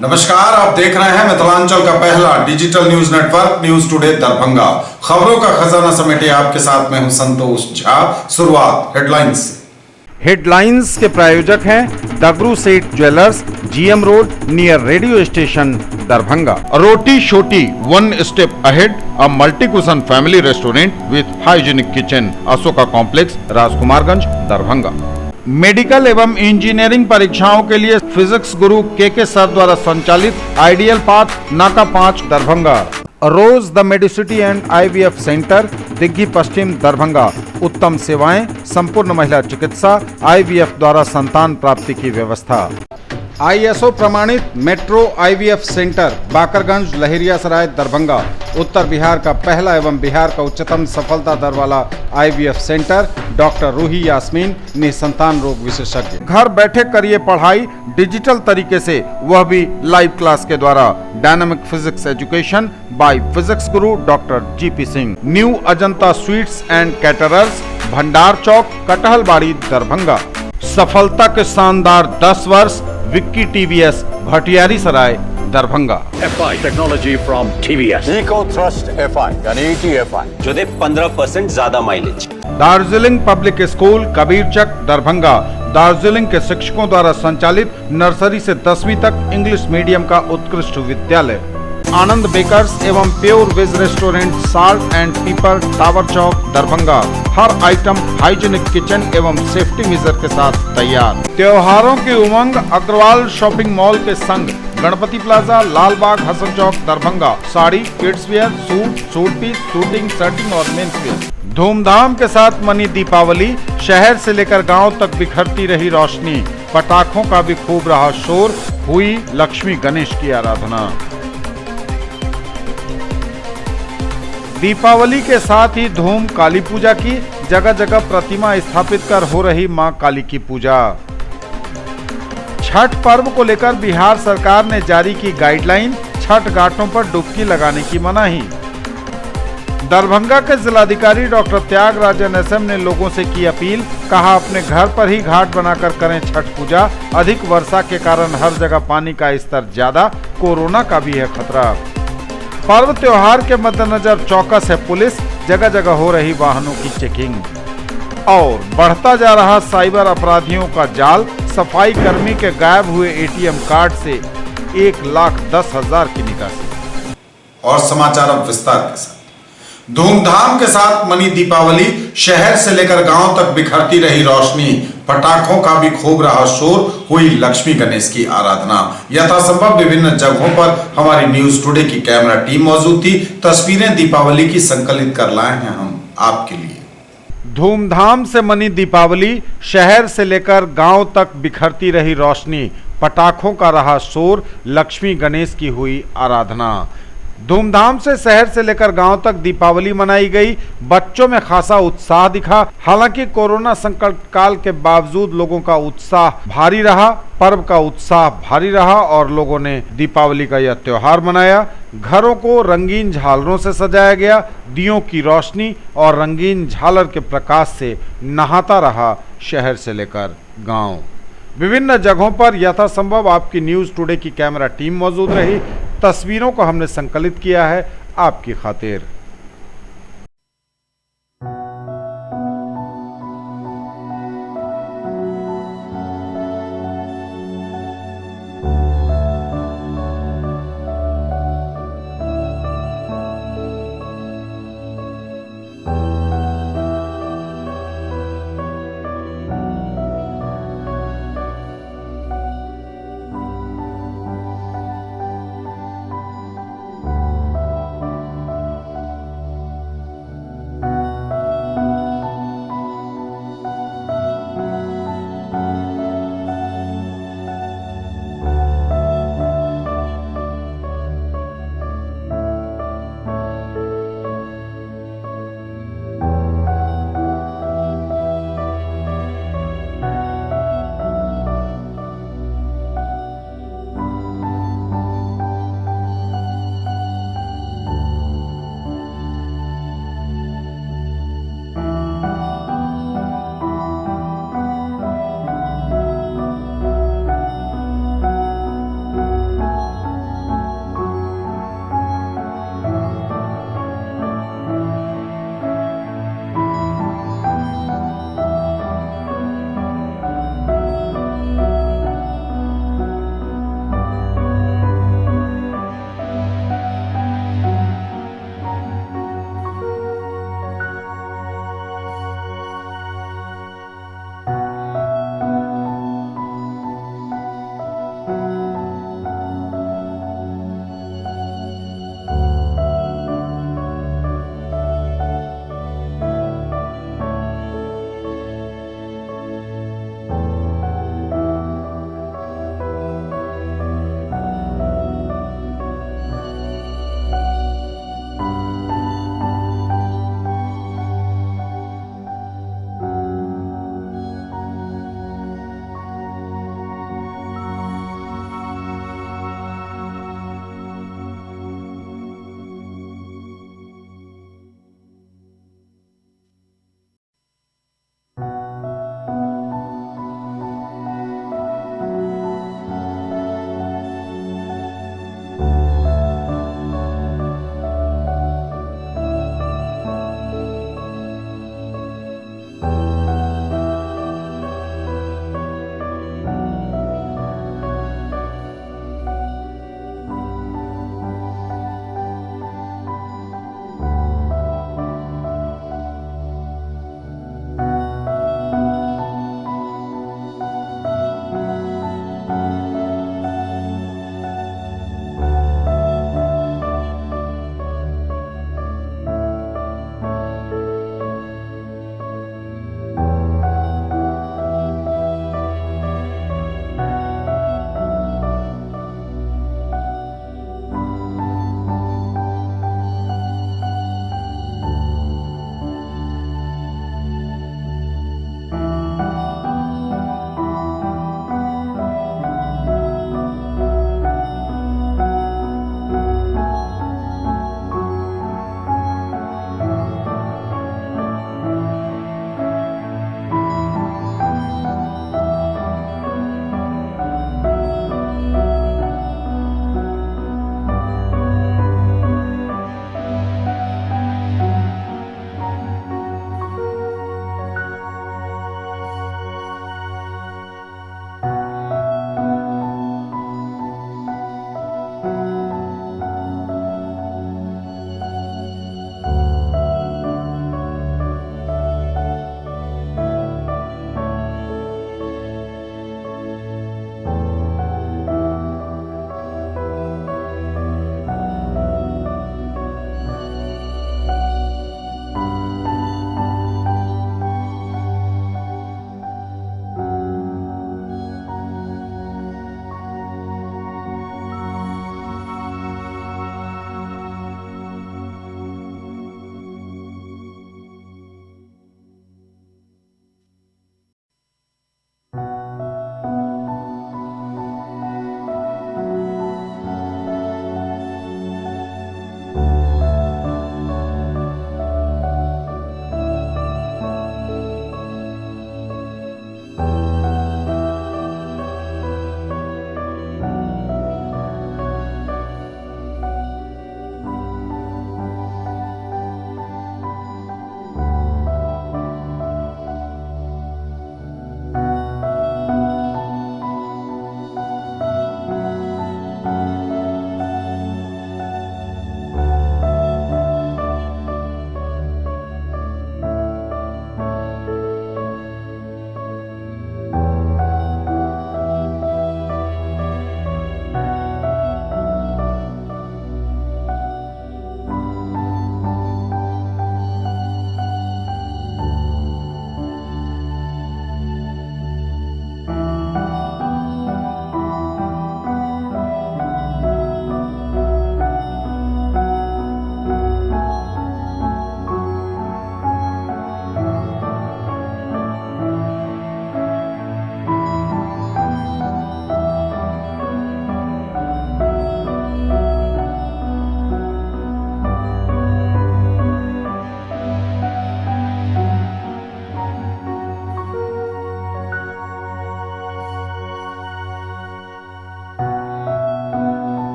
नमस्कार, आप देख रहे हैं मिथिलांचल का पहला digital news network news today Darbhanga. खबरों का खजाना समेटे आपके साथ मैं हूं संतोष झा। शुरुआत हेडलाइंस से। हेडलाइंस के प्रायोजक हैं Dagdu Seth jewellers, GM road near radio station Darbhanga. Roti Shoti one step ahead, a multi cuisine family restaurant with hygienic kitchen, Ashoka complex, Rajkumarganj, Darbhanga. Medical एवं इंजीनियरिंग परीक्षाओं के लिए फिजिक्स गुरु के सर द्वारा संचालित आइडियल पाथ नाका 5 Darbhanga. Rose the Medicity and IVF centre, Digghi Paschim Darbhanga. उत्तम सेवाएं, संपूर्ण महिला चिकित्सा, आईवीएफ द्वारा संतान प्राप्ति की व्यवस्था। आईएसओ प्रमाणित metro IVF centre, Bakarganj, Laheriasarai, Darbhanga. उत्तर बिहार का पहला एवं बिहार का उच्चतम सफलता दर वाला IVF centre. Doctor Ruhi Yasmin, निसंतान रोग विशेषज्ञ। घर बैठे करिए पढ़ाई डिजिटल तरीके से, वह भी लाइव क्लास के द्वारा। Dynamic physics education by physics Guru doctor G P Singh. New Ajanta sweets and caterers, Bhandar Chowk, Kathalbari, Darbhanga. सफलता के शानदार 10 वर्ष, Vicky TVS, Bhatiyari Sarai, Darbhanga. FI technology from TVS। Eco thrust FI यानी ETFI जो दे 15% ज्यादा mileage. Darjeeling public school, Kabirchak, Darbhanga. Darjeeling के शिक्षकों द्वारा संचालित नर्सरी से 10वीं तक इंग्लिश मीडियम का उत्कृष्ट विद्यालय। आनंद बेकर्स एवं pure veg restaurant, salt and pepper, tower चौक, दरभंगा। हर आइटम हाइजीनिक किचन एवं सेफ्टी मेजर के साथ तैयार। त्योहारों की उमंग अग्रवाल शॉपिंग मॉल के संग, Ganpati plaza, Lal Bagh, Hasan Chowk, Darbhanga. Sari, kids wear, suit piece, suiting, shirting और मेंस वेयर। धूमधाम के साथ मनी दीपावली, शहर से लेकर गांव तक बिखरती रही रोशनी, पटाखों का भी खूब रहा शोर, हुई लक्ष्मी गणेश की आराधना। दीपावली के साथ ही धूम काली पूजा की, जगह जगह प्रतिमा स्थापित कर हो रही मां काली की पूजा। छठ पर्व को लेकर बिहार सरकार ने जारी की गाइडलाइन, छठ घाटों पर डुबकी लगाने की मनाही। दरभंगा के जिलाधिकारी डॉक्टर त्यागराजन SM ने लोगों से की अपील, कहा अपने घर पर ही घाट बनाकर करें छठ पूजा। अधिक वर्षा के कारण हर जगह पानी का स्तर ज्यादा, कोरोना का भी है खतरा। पर्व त्योहार के मद्देनजर चौकस है पुलिस, जगह जगह हो रही वाहनों की चेकिंग। और बढ़ता जा रहा साइबर अपराधियों का जाल, सफाई कर्मी के गायब हुए ATM कार्ड से 1,10,000 की निकासी। और समाचार अब विस्तार के साथ। धूमधाम के साथ मनी दीपावली, शहर से लेकर गांव तक बिखरती रही रोशनी, पटाखों का भी खूब रहा शोर, हुई लक्ष्मी गणेश की आराधना। यथासंभव विभिन्न जगहों पर हमारी न्यूज टुडे की कैमरा टीम मौजूद थी। तस्वीरें दीपावली की संकलित कर लाए हैं हम आपके लिए। धूमधाम से मनी दीपावली, शहर से लेकर गांव तक बिखरती रही रोशनी, पटाखों का रहा शोर, लक्ष्मी गणेश की हुई आराधना। धूमधाम से शहर से लेकर गांव तक दीपावली मनाई गई। बच्चों में खासा उत्साह दिखा। हालांकि कोरोना संकट काल के बावजूद लोगों का उत्साह भारी रहा, पर्व का उत्साह भारी रहा और लोगों ने दीपावली का यह त्योहार मनाया। घरों को रंगीन झालरों से सजाया गया। दियों की रोशनी और रंगीन झालर के प्रकाश से नहाता रहा शहर से लेकर गांव। विभिन्न जगहों पर यथासंभव आपकी न्यूज टुडे की कैमरा टीम मौजूद रही। तस्वीरों को हमने संकलित किया है आपकी खातिर।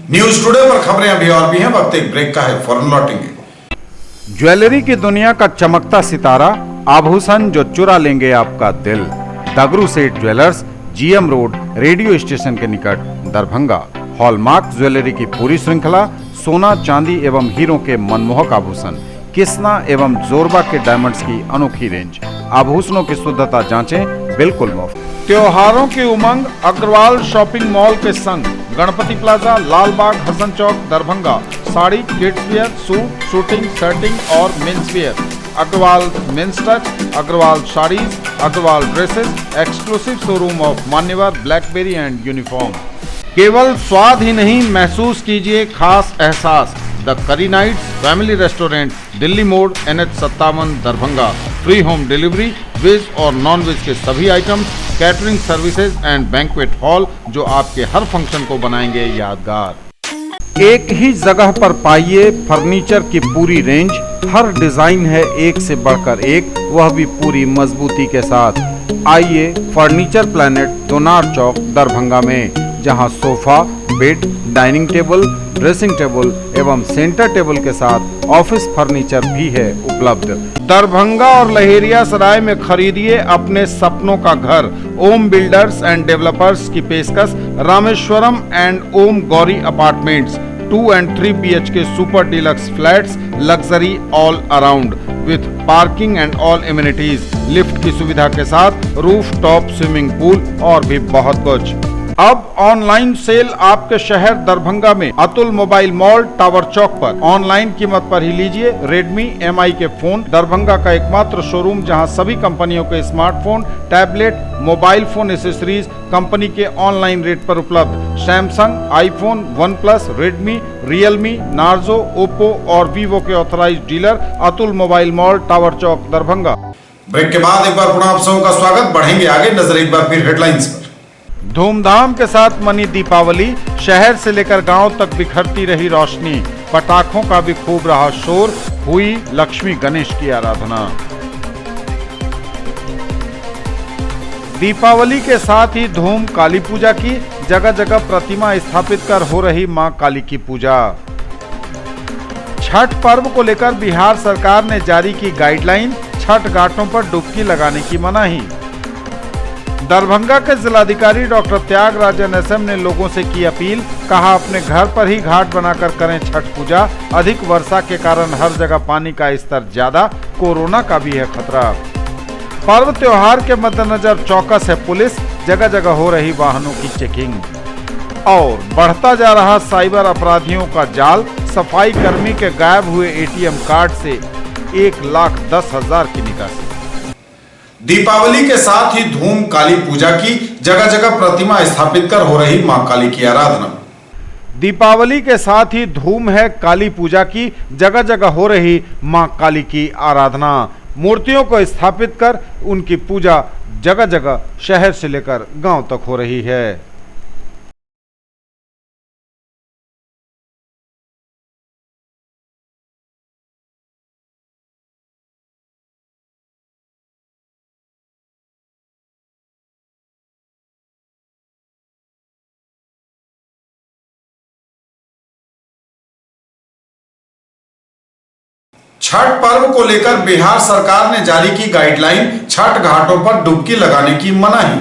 न्यूज टुडे पर खबरें अभी और भी हैं, वक्त एक ब्रेक का है, फौरन लौटेंगे। ज्वेलरी की दुनिया का चमकता सितारा, आभूषण जो चुरा लेंगे आपका दिल। दगरू Seth jewellers, GM road, radio station के निकट, दरभंगा। हॉलमार्क ज्वेलरी की पूरी श्रृंखला, सोना, चांदी एवं हीरों के मनमोहक आभूषण, किस्ना एवं जोरबा के डायमंड्स की अनोखी रेंज। आभूषणों की शुद्धता जांचें, बिल्कुल मुफ्त। त्योहारों की उमंग अग्रवाल शॉपिंग मॉल के संग, Ganpati plaza, Lal Bagh, Hasan Chowk, Darbhanga. Sari, kids wear, suit, suiting, shirting और men's wear. Agarwal men's touch, Agarwal saris, Agarwal dresses, exclusive showroom of Manyavar Blackberry and uniform. केवल स्वाद ही नहीं, महसूस कीजिए खास एहसास। द करी नाइट्स फैमिली रेस्टोरेंट, दिल्ली मोड़, NH57, Darbhanga. Free home delivery, veg और नॉन वेज के सभी items, catering services and banquet hall जो आपके हर फंक्शन को बनाएंगे यादगार। एक ही जगह पर पाइए फर्नीचर की पूरी रेंज। हर डिजाइन है एक से बढ़कर एक, वह भी पूरी मजबूती के साथ। आइए फर्नीचर प्लैनेट, दोनार चौक, दरभंगा में, जहां sofa, bed, dining table, dressing table एवं सेंटर टेबल के साथ ऑफिस फर्नीचर भी है उपलब्ध। दरभंगा और लहेरियासराय में खरीदिए अपने सपनों का घर। ओम बिल्डर्स एंड डेवलपर्स की पेशकश, Rameshwaram and Om Gauri apartments, 2 and 3 BHK super deluxe flats, luxury all around with parking and all amenities, lift की सुविधा के साथ, रूफ टॉप स्विमिंग पूल और भी बहुत कुछ। अब ऑनलाइन सेल आपके शहर दरभंगा में Atul mobile mall, tower Chowk पर। ऑनलाइन कीमत पर ही लीजिए Redmi MI के फोन। दरभंगा का एकमात्र शोरूम जहां सभी कंपनियों के smartphone, tablet, mobile phone accessories company के ऑनलाइन रेट पर उपलब्ध। Samsung, iPhone, OnePlus, Redmi, Realme, Narzo, Oppo और Vivo के authorised dealer Atul mobile mall, tower चौक, दरभंगा। ब्रेक के बाद एक बार पुनः आप सबों का स्वागत। बढ़ेंगे आगे, नजर एक बार फिर हेडलाइंस पर। धूमधाम के साथ मनी दीपावली, शहर से लेकर गांव तक बिखरती रही रोशनी। पटाखों का भी खूब रहा शोर, हुई लक्ष्मी गणेश की आराधना। दीपावली के साथ ही धूम काली पूजा की, जगह जगह प्रतिमा स्थापित कर हो रही मां काली की पूजा। छठ पर्व को लेकर बिहार सरकार ने जारी की गाइडलाइन, छठ घाटों पर डुबकी लगाने की मनाही। दरभंगा के जिलाधिकारी डॉक्टर त्यागराजन SM ने लोगों से की अपील, कहा अपने घर पर ही घाट बनाकर करें छठ पूजा। अधिक वर्षा के कारण हर जगह पानी का स्तर ज्यादा, कोरोना का भी है खतरा। पर्व त्योहार के मद्देनजर चौकस है पुलिस, जगह जगह हो रही वाहनों की चेकिंग। और बढ़ता जा रहा साइबर अपराधियों का जाल, सफाई कर्मी के गायब हुए ATM कार्ड से 1,10,000 की निकासी। दीपावली के साथ ही धूम काली पूजा की, जगह जगह प्रतिमा स्थापित कर हो रही मां काली की आराधना। दीपावली के साथ ही धूम है काली पूजा की, जगह जगह हो रही मां काली की आराधना। मूर्तियों को स्थापित कर उनकी पूजा जगह जगह शहर से लेकर गांव तक हो रही है। छठ पर्व को लेकर बिहार सरकार ने जारी की गाइडलाइन, छठ घाटों पर डुबकी लगाने की मनाही।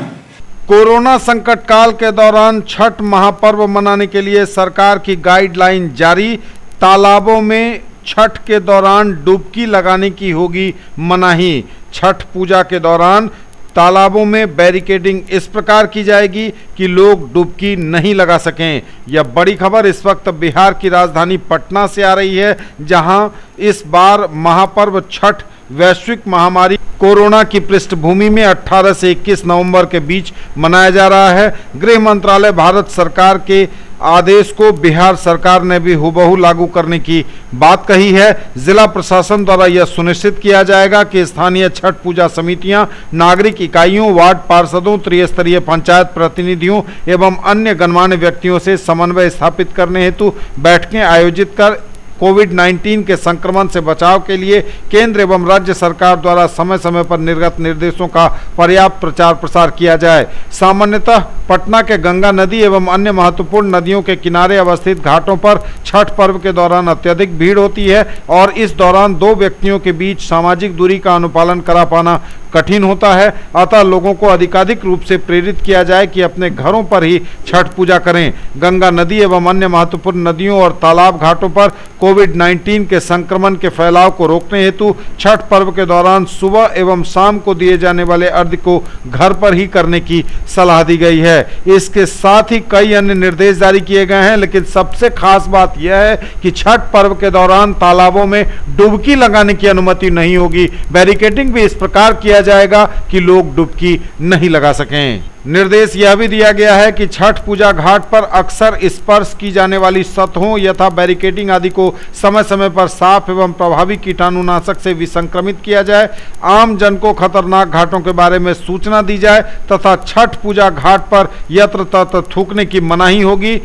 कोरोना संकट काल के दौरान छठ महापर्व मनाने के लिए सरकार की गाइडलाइन जारी। तालाबों में छठ के दौरान डुबकी लगाने की होगी मनाही। छठ पूजा के दौरान तालाबों में बैरिकेडिंग इस प्रकार की जाएगी कि लोग डुबकी नहीं लगा सकें। यह बड़ी खबर इस वक्त बिहार की राजधानी पटना से आ रही है, जहां इस बार महापर्व छठ वैश्विक महामारी कोरोना की पृष्ठभूमि में 18 से 21 नवंबर के बीच मनाया जा रहा है। गृह मंत्रालय भारत सरकार के आदेश को बिहार सरकार ने भी हुबहू लागू करने की बात कही है। जिला प्रशासन द्वारा यह सुनिश्चित किया जाएगा कि स्थानीय छठ पूजा समितियां, नागरिक इकाइयों, वार्ड पार्षदों, त्रिस्तरीय पंचायत प्रतिनिधियों एवं अन्य गणमान्य व्यक्तियों से समन्वय स्थापित करने हेतु बैठकें आयोजित कर कोविड-19 के संक्रमण से बचाव के लिए केंद्र एवं राज्य सरकार द्वारा समय समय पर निर्गत निर्देशों का पर्याप्त प्रचार प्रसार किया जाए। सामान्यतः पटना के गंगा नदी एवं अन्य महत्वपूर्ण नदियों के किनारे अवस्थित घाटों पर छठ पर्व के दौरान अत्यधिक भीड़ होती है और इस दौरान दो व्यक्तियों के बीच सामाजिक दूरी का अनुपालन करा पाना कठिन होता है। अतः लोगों को अधिकाधिक रूप से प्रेरित किया जाए कि अपने घरों पर ही छठ पूजा करें। गंगा नदी एवं अन्य महत्वपूर्ण नदियों और तालाब घाटों पर कोविड-19 के संक्रमण के फैलाव को रोकने हेतु छठ पर्व के दौरान सुबह एवं शाम को दिए जाने वाले अर्घ्य को घर पर ही करने की सलाह दी गई है। इसके साथ ही कई अन्य निर्देश जारी किए गए हैं, लेकिन सबसे खास बात यह है कि छठ पर्व के दौरान तालाबों में डुबकी लगाने की अनुमति नहीं होगी। बैरिकेडिंग भी इस प्रकार किया जाएगा कि लोग डुबकी नहीं लगा सकें। निर्देश यह भी दिया गया है कि छठ पूजा घाट पर अक्सर स्पर्श की जाने वाली सतहों यथा बैरिकेडिंग आदि को समय समय पर साफ एवं प्रभावी कीटाणुनाशक से विसंक्रमित किया जाए। आम जन को खतरनाक घाटों के बारे में सूचना दी जाए तथा छठ पूजा घाट पर यत्र तत्र थूकने की मनाही होगी।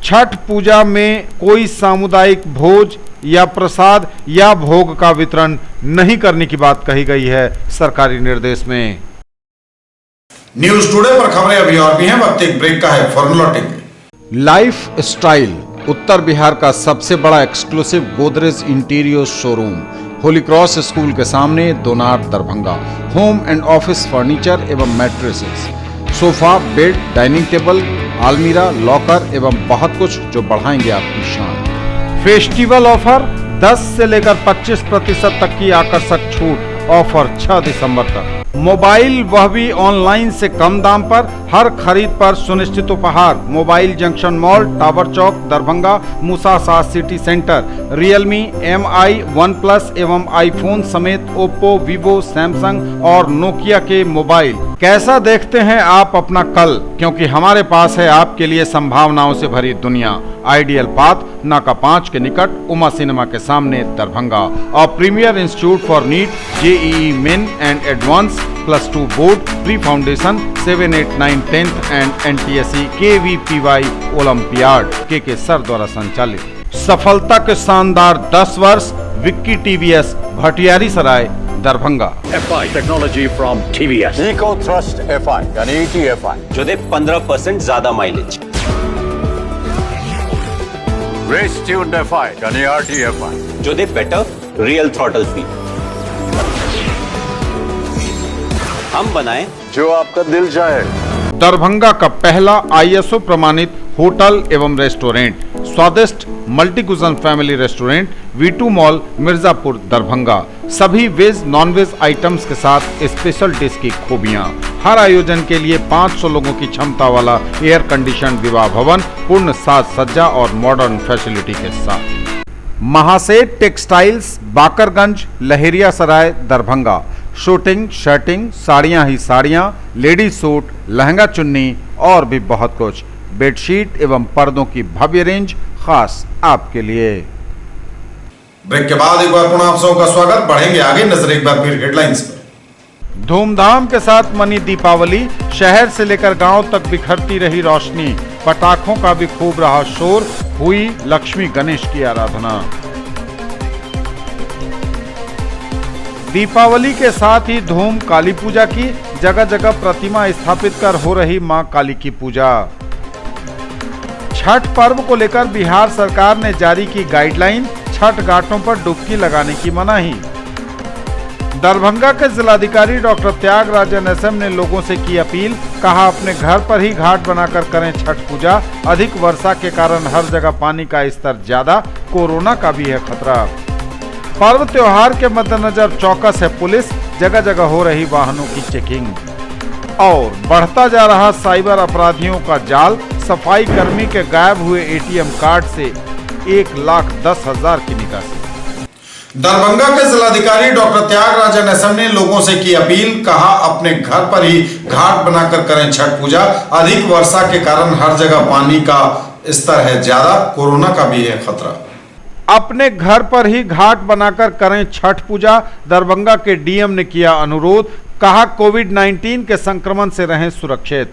छठ पूजा में कोई सामुदायिक भोज या प्रसाद या भोग का वितरण नहीं करने की बात कही गई है सरकारी निर्देश में। न्यूज टुडे पर खबरें अभी और भी हैं, वक्त एक ब्रेक का है, फॉर्मूला टिकट। लाइफ स्टाइल उत्तर बिहार का सबसे बड़ा exclusive Godrej interior showroom, Holy Cross school के सामने, Donar, Darbhanga. Home and office furniture एवं mattresses, sofa, bed, dining table, अलमीरा, लॉकर एवं बहुत कुछ जो बढ़ाएंगे आपकी शान। फेस्टिवल ऑफर 10 से लेकर 25% तक की आकर्षक छूट। ऑफर 6 दिसंबर तक। मोबाइल वह भी ऑनलाइन से कम दाम पर, हर खरीद पर सुनिश्चित उपहार। मोबाइल जंक्शन मॉल, टावर चौक, दरभंगा, मूसा सास city centre. Realme, MI, OnePlus एवं आईफोन समेत ओप्पो, वीवो, सैमसंग और नोकिया के मोबाइल। कैसा देखते हैं आप अपना कल, क्योंकि हमारे पास है आपके लिए संभावनाओं से भरी दुनिया। आइडियल पाथ, नाका 5 के निकट, उमा सिनेमा के सामने, दरभंगा। और premier institute for NEET, JEE main and advance, +2 board, pre foundation, 7, 8, 9, 10th and NTSE KVPY olympiad के सर द्वारा संचालित। सफलता के शानदार 10 वर्ष। Vicky TVS, Bhatiyari Sarai, Darbhanga. FI technology from TVS, eco thrust FI यानी ETFI, जो दे 15% ज्यादा माइलेज। रेस ट्यून्ड FI यानी RTFI, जो दे बेटर रियल थ्रॉटल फील। हम बनाए जो आपका दिल चाहे। दरभंगा का पहला ISO प्रमाणित होटल एवं रेस्टोरेंट, स्वादिष्ट multi cuisine family restaurant, V2 mall, Mirzapur, Darbhanga. सभी वेज नॉन वेज आइटम्स के साथ स्पेशल डिश की खूबियां। हर आयोजन के लिए 500 लोगों की क्षमता वाला एयर कंडीशन विवाह भवन, पूर्ण साज सज्जा और मॉडर्न फैसिलिटी के साथ। महासेठ टेक्सटाइल्स, बाकरगंज, लहेरिया सराय, दरभंगा। शूटिंग, शर्टिंग, साड़ियां ही साड़ियां, लेडीज सूट, लहंगा चुन्नी और भी बहुत कुछ। बेडशीट एवं पर्दों की भव्य रेंज खास आपके लिए। ब्रेक के बाद एक बार पुनः आप सबका स्वागत। बढ़ेंगे आगे, नजर एक बार फिर हेडलाइंस पर। धूमधाम के साथ मनी दीपावली, शहर से लेकर गांव तक बिखरती रही रोशनी। पटाखों का भी खूब रहा शोर, हुई लक्ष्मी गणेश की आराधना। दीपावली के साथ ही धूम काली पूजा की, जगह जगह प्रतिमा स्थापित कर हो रही मां काली की पूजा। छठ पर्व को लेकर बिहार सरकार ने जारी की गाइडलाइन, छठ घाटों पर डुबकी लगाने की मनाही। दरभंगा के जिलाधिकारी डॉक्टर त्यागराजन SM ने लोगों से की अपील, कहा अपने घर पर ही घाट बनाकर करें छठ पूजा। अधिक वर्षा के कारण हर जगह पानी का स्तर ज्यादा, कोरोना का भी है खतरा। पर्व त्योहार के मद्देनजर चौकस है पुलिस, जगह जगह हो रही वाहनों की चेकिंग। और बढ़ता जा रहा साइबर अपराधियों का जाल, सफाई कर्मी के गायब हुए ATM कार्ड से 1,10,000 की निकासी। दरभंगा के जिलाधिकारी डॉक्टर त्यागराजन SM ने लोगों से की अपील, कहा अपने घर पर ही घाट बनाकर करें छठ पूजा। अधिक वर्षा के कारण हर जगह पानी का स्तर है ज्यादा, कोरोना का भी है खतरा। अपने घर पर ही घाट बनाकर करें छठ पूजा, दरभंगा के DM ने किया अनुरोध। कहा कोविड-19 के संक्रमण से रहें सुरक्षित।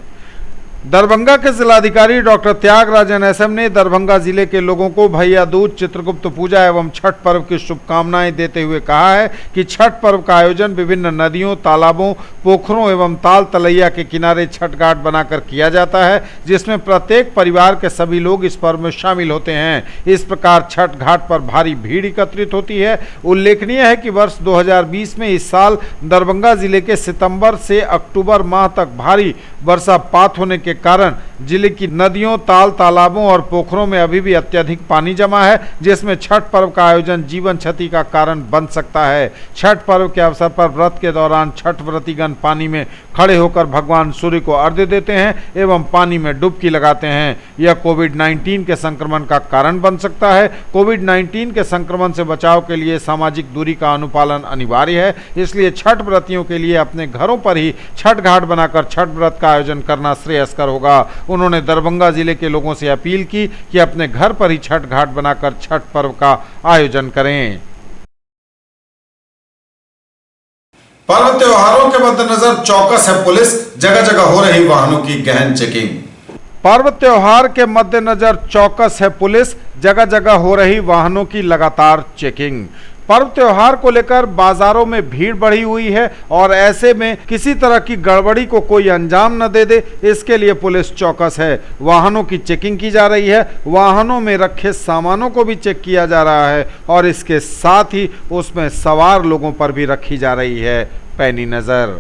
दरभंगा के जिलाधिकारी डॉक्टर त्यागराजन एसएम ने दरभंगा जिले के लोगों को भैया दूज, चित्रगुप्त पूजा एवं छठ पर्व की शुभकामनाएं देते हुए कहा है कि छठ पर्व का आयोजन विभिन्न नदियों, तालाबों, पोखरों एवं ताल तलैया के किनारे छठ घाट बनाकर किया जाता है, जिसमें प्रत्येक परिवार के सभी लोग इस पर्व में शामिल होते हैं। इस प्रकार छठ घाट पर भारी भीड़ एकत्रित होती है। उल्लेखनीय है कि वर्ष 2020 में इस साल दरभंगा जिले के सितंबर से अक्टूबर माह तक भारी वर्षापात होने के कारण जिले की नदियों, तालाबों और पोखरों में अभी भी अत्यधिक पानी जमा है, जिसमें छठ पर्व का आयोजन जीवन क्षति का कारण बन सकता है। छठ पर्व के अवसर पर व्रत के दौरान छठ व्रतीगण पानी में खड़े होकर भगवान सूर्य को अर्घ्य देते हैं एवं पानी में डुबकी लगाते हैं। यह कोविड-19 के संक्रमण का कारण बन सकता है। कोविड-19 के संक्रमण से बचाव के लिए सामाजिक दूरी का अनुपालन अनिवार्य है, इसलिए छठ व्रतियों के लिए अपने घरों पर ही छठ घाट बनाकर छठ व्रत का आयोजन करना श्रेयस्कर होगा। उन्होंने दरभंगा जिले के लोगों से अपील की कि अपने घर पर ही छठ घाट बनाकर छठ पर्व का आयोजन करें। पर्व त्योहारों के मद्देनजर चौकस है पुलिस, जगह जगह हो रही वाहनों की गहन चेकिंग। पर्व त्योहार के मद्देनजर चौकस है पुलिस, जगह जगह हो रही वाहनों की लगातार चेकिंग। पर्व त्योहार को लेकर बाजारों में भीड़ बढ़ी हुई है और ऐसे में किसी तरह की गड़बड़ी को कोई अंजाम न दे दे, इसके लिए पुलिस चौकस है। वाहनों की चेकिंग की जा रही है, वाहनों में रखे सामानों को भी चेक किया जा रहा है और इसके साथ ही उसमें सवार लोगों पर भी रखी जा रही है पैनी नजर।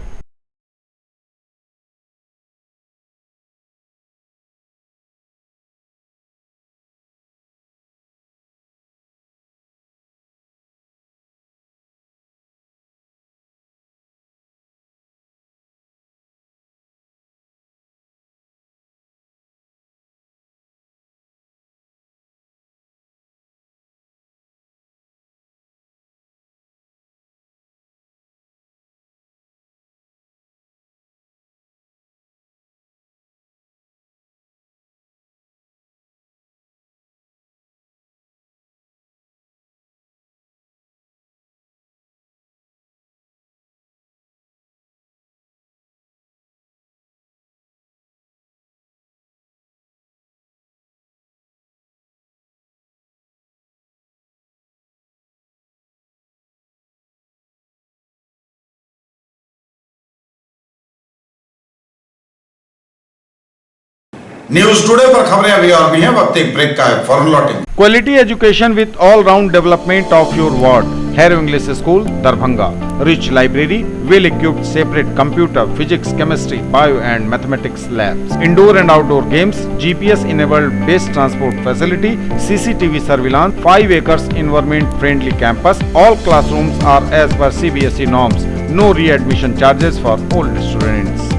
न्यूज टुडे पर खबरें अभी और भी हैं, वक्त एक ब्रेक का है, फौरन लौटेंगे। Quality education with all round development of your ward. Harrow English school Darbhanga, rich library, well equipped separate computer, physics, chemistry, bio and mathematics labs, indoor and outdoor games, GPS enabled best transport facility, CCTV surveillance, 5 acres environment friendly campus. All classrooms are as per CBSE norms. No readmission charges for old students.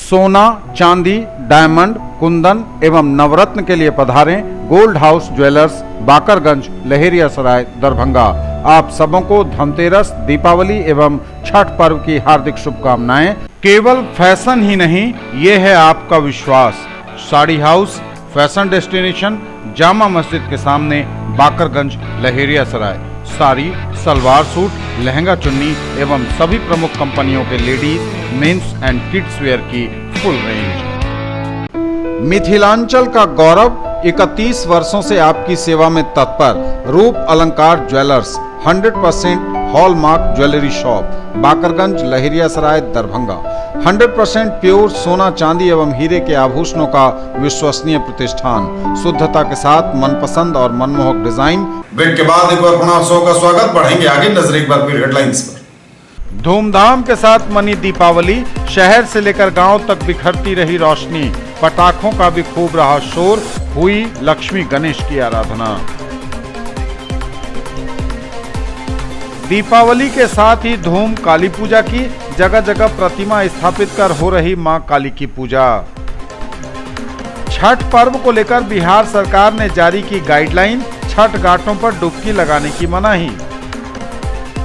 सोना, चांदी, diamond, Kundan एवं नवरत्न के लिए पधारें gold house jewellers, Bakarganj, Laheriasarai, Darbhanga. आप सबों को धनतेरस, दीपावली एवं छठ पर्व की हार्दिक शुभकामनाएं। केवल फैशन ही नहीं, ये है आपका विश्वास। Sari house, fashion destination, Jama Masjid के सामने, बाकरगंज, लहेरियासराय। साड़ी, सलवार सूट, लहंगा चुन्नी एवं सभी प्रमुख कंपनियों के ladies, mens and kids wear की फुल रेंज। मिथिलांचल का गौरव, 31 वर्षों से आपकी सेवा में तत्पर रूप अलंकार jewellers, 100% hallmark jewellery shop, Bakarganj, Laheriasarai, Darbhanga. 100% pure सोना, चांदी एवं हीरे के आभूषणों का विश्वसनीय प्रतिष्ठान, शुद्धता के साथ मनपसंद और मनमोहक डिजाइन। ब्रेक के बाद एक बार पुनः आप सबका स्वागत, बढ़ेंगे आगे, नजर एक बार फिर हेडलाइंस पर। धूमधाम के साथ मनी दीपावली, शहर से लेकर गांव तक बिखरती रही रोशनी, पटाखों का भी खूब रहा शोर, हुई लक्ष्मी गणेश की आराधना। दीपावली के साथ ही धूम काली पूजा की, जगह जगह प्रतिमा स्थापित कर हो रही मां काली की पूजा। छठ पर्व को लेकर बिहार सरकार ने जारी की गाइडलाइन, छठ घाटों पर डुबकी लगाने की मनाही।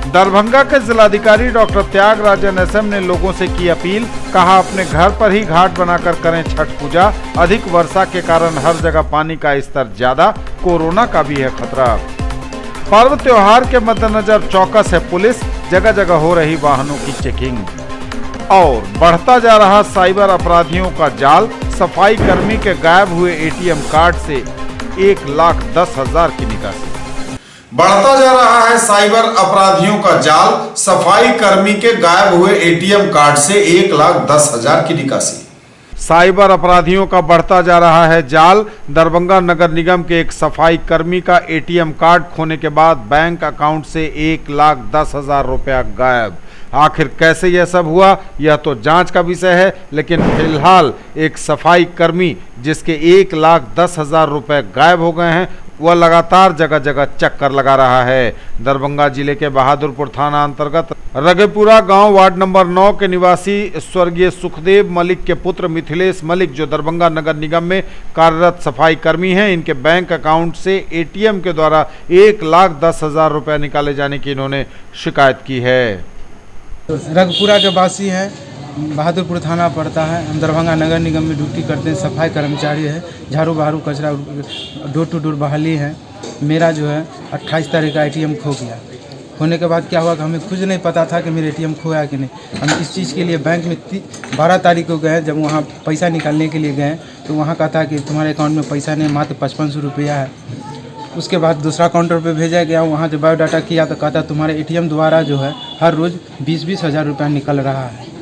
दरभंगा के जिलाधिकारी डॉक्टर त्यागराजन एसएम ने लोगों से की अपील, कहा अपने घर पर ही घाट बनाकर करें छठ पूजा। अधिक वर्षा के कारण हर जगह पानी का स्तर ज्यादा, कोरोना का भी है खतरा। पर्व त्योहार के मद्देनजर चौकस है पुलिस, जगह जगह हो रही वाहनों की चेकिंग। और बढ़ता जा रहा साइबर अपराधियों का जाल, सफाई कर्मी के गायब हुए एटीएम कार्ड से 1,10,000 की निकासी। बढ़ता जा रहा है साइबर अपराधियों का जाल, सफाई कर्मी के गायब हुए एटीएम कार्ड से 1,10,000 की निकासी। साइबर अपराधियों का बढ़ता जा रहा है जाल। दरभंगा नगर निगम के एक सफाई कर्मी का एटीएम कार्ड खोने के बाद बैंक अकाउंट से 1,10,000 रुपया गायब। आखिर कैसे यह सब हुआ, यह तो जांच का विषय है, लेकिन फिलहाल एक सफाई कर्मी जिसके 1,10,000 रुपए गायब हो गए हैं, वह लगातार जगह जगह चक्कर लगा रहा है। दरभंगा जिले के बहादुरपुर थाना अंतर्गत रगेपुरा गांव वार्ड नंबर 9 के निवासी स्वर्गीय सुखदेव मलिक के पुत्र मिथिलेश मलिक, जो दरभंगा नगर निगम में कार्यरत सफाई कर्मी हैं, इनके बैंक अकाउंट से एटीएम के द्वारा 1,10,000 रुपये निकाले जाने की इन्होंने शिकायत की है। रगपुरा के वासी हैं, बहादुरपुर थाना पड़ता है। हम दरभंगा नगर निगम में ड्यूटी करते हैं, सफाई कर्मचारी है, झाड़ू बहारू कचरा डोर टू डोर बहाली है। मेरा जो है 28 तारीख का एटीएम खो गया। होने के बाद क्या हुआ कि हमें खुद नहीं पता था कि मेरा एटीएम खोया कि नहीं। हम इस चीज़ के लिए बैंक में 12 तारीख को गए। जब वहाँ पैसा निकालने के लिए गए तो वहाँ कहा था कि तुम्हारे अकाउंट में पैसा नहीं, मात्र 5500 रुपया है। उसके बाद दूसरा काउंटर पे भेजा गया, वहाँ से बायोडाटा किया तो कहता तुम्हारे एटीएम द्वारा जो है हर रोज़ 20-20 हज़ार रुपया निकल रहा है।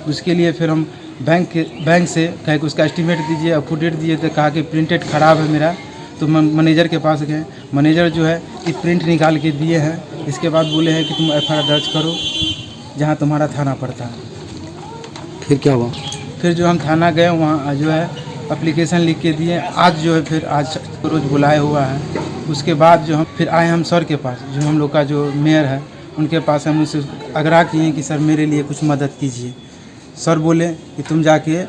उसके लिए फिर हम बैंक से कहे कि उसका एस्टीमेट दीजिए, अप टू डेट दीजिए, तो कहा कि प्रिंटेड ख़राब है मेरा। तो मैनेजर के पास गए, मैनेजर जो है ये प्रिंट निकाल के दिए हैं। इसके बाद बोले हैं कि तुम FIR दर्ज करो जहाँ तुम्हारा थाना पड़ता है। फिर क्या हुआ? फिर जो हम थाना गए वहाँ जो है एप्लीकेशन लिख के दिए। आज जो है फिर आज रोज़ बुलाए हुआ है। उसके बाद जो हम फिर आए हम सर के पास, जो हम लोग का जो मेयर है उनके पास हम उनसे आग्रह किए कि सर मेरे लिए कुछ मदद कीजिए। सर बोले कि तुम जाके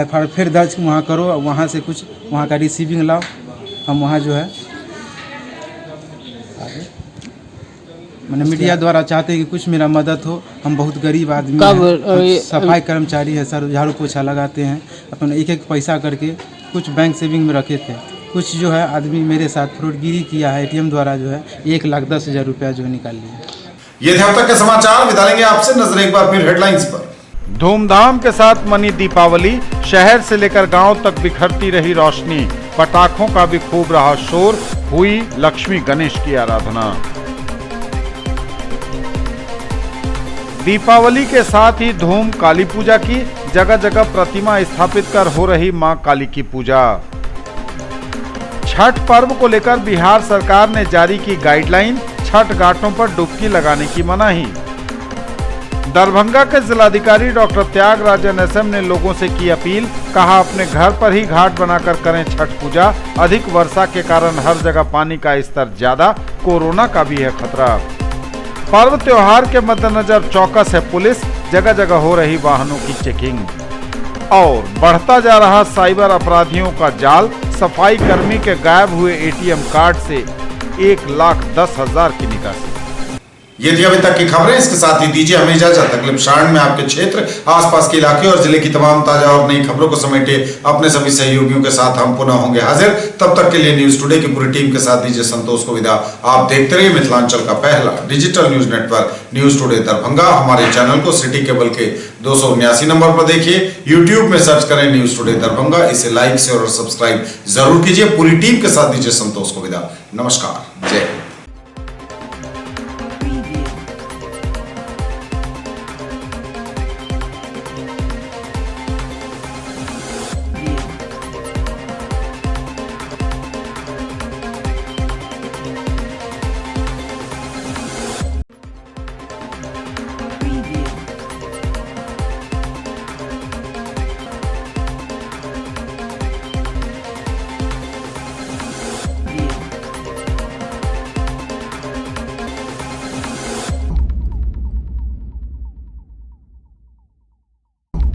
FIR फिर दर्ज वहाँ करो, वहाँ से कुछ वहाँ का रिसीविंग लाओ। हम वहाँ जो है मैंने मीडिया द्वारा चाहते हैं कि कुछ मेरा मदद हो। हम बहुत गरीब आदमी हैं, सफाई कर्मचारी है सर, झाड़ू पोछा लगाते हैं। अपना एक पैसा करके कुछ बैंक सेविंग में रखे थे। कुछ जो है आदमी मेरे साथ फ्रॉडगिरी किया है, एटीएम द्वारा जो है 1,10,000 रुपया जो है निकाल लिया। ये थे अब तक के समाचार। बिता लेंगे आपसे नजर एक बार फिर हेडलाइंस पर। धूमधाम के साथ मनी दीपावली, शहर से लेकर गांव तक बिखरती रही रोशनी, पटाखों का भी खूब रहा शोर, हुई लक्ष्मी गणेश की आराधना। दीपावली के साथ ही धूम काली पूजा की, जगह जगह प्रतिमा स्थापित कर हो रही मां काली की पूजा। छठ पर्व को लेकर बिहार सरकार ने जारी की गाइडलाइन, छठ घाटों पर डुबकी लगाने की मनाही। दरभंगा के जिलाधिकारी डॉक्टर त्यागराजन SM ने लोगों से की अपील, कहा अपने घर पर ही घाट बनाकर करें छठ पूजा। अधिक वर्षा के कारण हर जगह पानी का स्तर ज्यादा, कोरोना का भी है खतरा। पर्व त्योहार के मद्देनजर चौकस है पुलिस, जगह जगह हो रही वाहनों की चेकिंग। और बढ़ता जा रहा साइबर अपराधियों का जाल, सफाई कर्मी के गायब हुए एटीएम कार्ड से 1,10,000 की निकासी। ये थी अभी तक की खबरें। इसके साथ ही दीजिए हमें इजाजत। अगले क्षण में आपके क्षेत्र, आसपास के इलाके और जिले की तमाम ताजा और नई खबरों को समेटे अपने सभी सहयोगियों के साथ हम पुनः होंगे हाजिर। तब तक के लिए न्यूज टुडे की पूरी टीम के साथ दीजिए संतोष को विदा। आप देखते रहिए मिथिलांचल का पहला digital news network news today Darbhanga. हमारे चैनल को सिटी केबल के 279 नंबर पर देखिए, यूट्यूब में सर्च करें न्यूज टुडे दरभंगा। इसे लाइक, शेयर और सब्सक्राइब जरूर कीजिए। पूरी टीम के साथ दीजिए संतोष को विदा। नमस्कार, जय हिंद।